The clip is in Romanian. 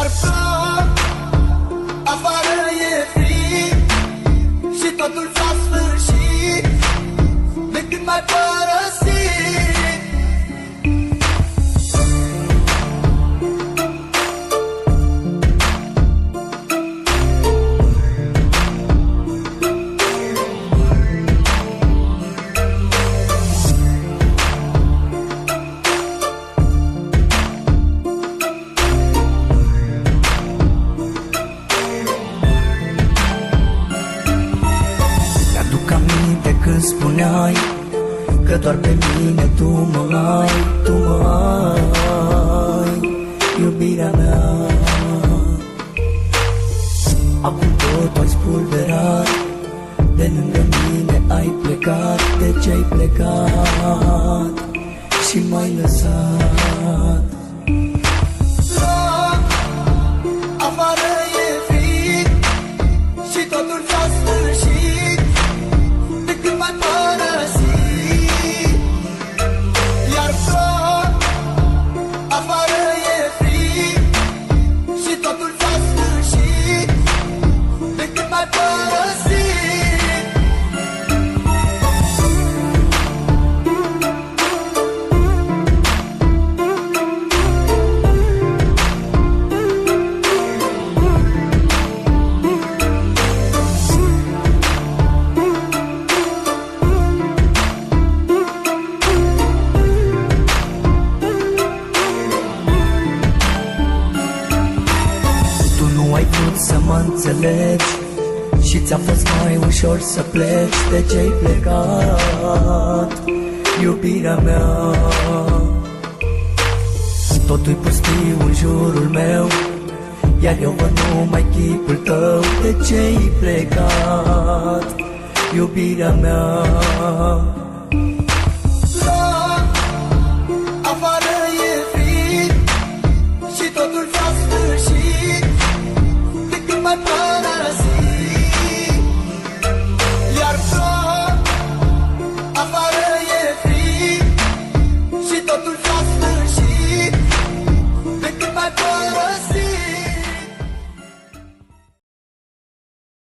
Iar plouă, afară e frig și totul s-a sfârșit de când m-ai părăsit. Când spuneai că doar pe mine tu mă ai, iubirea mea. Acum tot ai spulberat, de lângă mine ai plecat. De ce ai plecat și m-ai lăsat? Afară e frig și totul s-a sfârșit de când m-ai părăsit. Iar plouă, afară e frig și totul s-a sfârșit de când m-ai părăsit. Ai vrut să mă înțelegi și ți-a fost mai ușor să pleci. De ce-ai plecat, iubirea mea? Totul-i pustiu în jurul meu, iar eu văd numai chipul tău. De ce-ai plecat, iubirea mea?